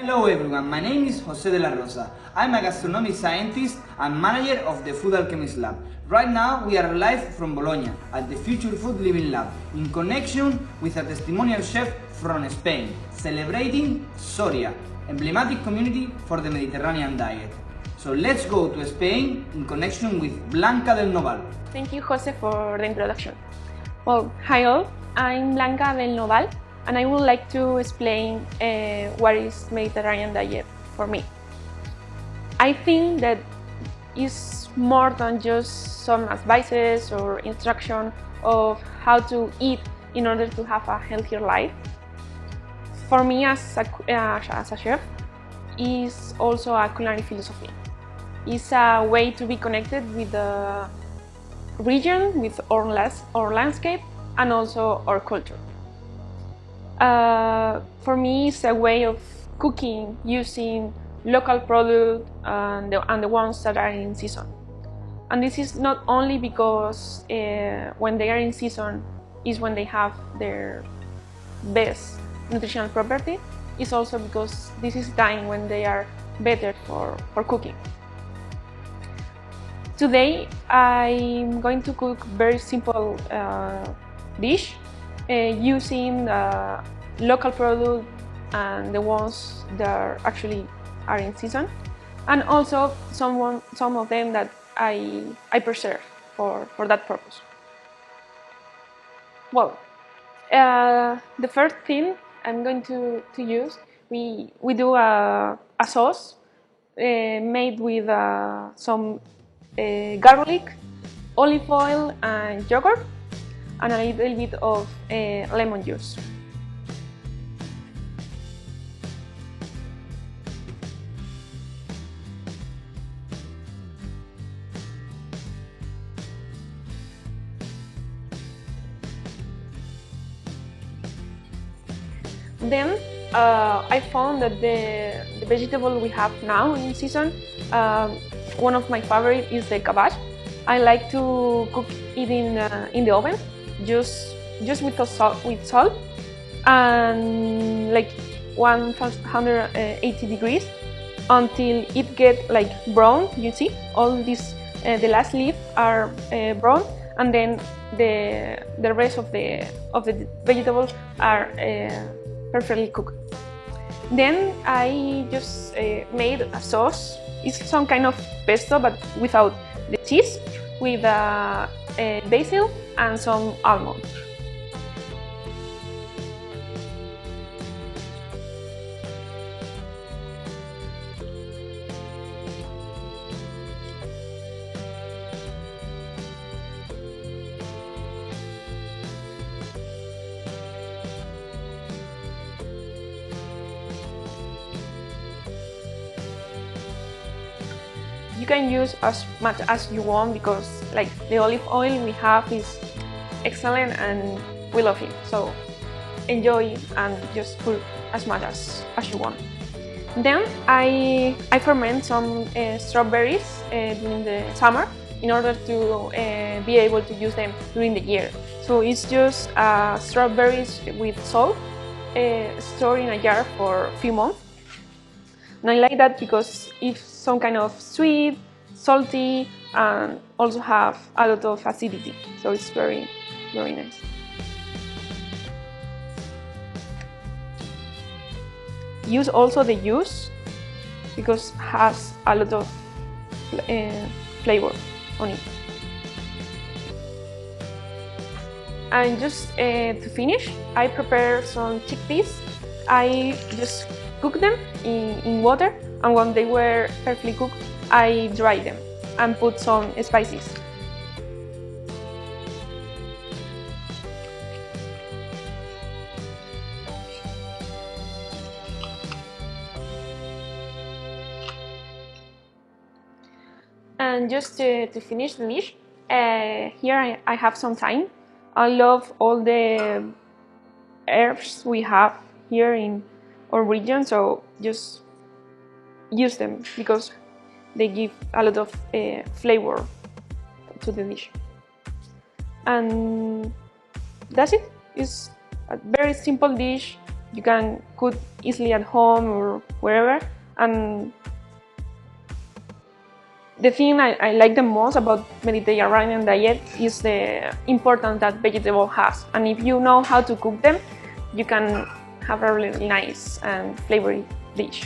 Hello everyone, my name is Jose de la Rosa. I'm a gastronomic scientist and manager of the Food Alchemist Lab. Right now we are live from Bologna at the Future Food Living Lab in connection with a testimonial chef from Spain celebrating Soria, emblematic community for the Mediterranean diet. So let's go to Spain in connection with Blanca Del Noval. Thank you, Jose, for the introduction. Well, hi all, I'm Blanca Del Noval, and I would like to explain what is Mediterranean diet for me. I think that it's more than just some advices or instruction of how to eat in order to have a healthier life. For me as a chef, it's also a culinary philosophy. It's a way to be connected with the region, with our landscape, and also our culture. For me, it's a way of cooking using local products and the ones that are in season. And this is not only because when they are in season is when they have their best nutritional property, it's also because this is time when they are better for cooking. Today I'm going to cook very simple dish using local product and the ones that actually are in season, and also some of them that I preserve for that purpose. Well, the first thing I'm going to use, we do a sauce made with some garlic, olive oil and yogurt, and a little bit of lemon juice. Then I found that the vegetable we have now in season, one of my favorites is the cabbage. I like to cook it in the oven, just with salt and like 180 degrees until it get like brown. You see, all these the last leaf are brown, and then the rest of the vegetables are perfectly cooked. Then I just made a sauce. It's some kind of pesto, but without the cheese, with basil and some almonds. You can use as much as you want because like the olive oil we have is excellent and we love it. So enjoy and just put as much as you want. Then I ferment some strawberries during the summer in order to be able to use them during the year. So it's just strawberries with salt stored in a jar for a few months. And I like that because it's some kind of sweet, salty, and also have a lot of acidity. So it's very, very nice. Use also the juice because it has a lot of flavor on it. And just to finish, I prepare some chickpeas. I just cook them in water, and when they were perfectly cooked, I dry them and put some spices. And just to finish the dish, here I have some thyme. I love all the herbs we have here in our region, so just use them because they give a lot of flavor to the dish. And that's it. It's a very simple dish you can cook easily at home or wherever. And the thing I like the most about Mediterranean diet is the importance that vegetable has. And if you know how to cook them, you can have a really nice and flavory dish.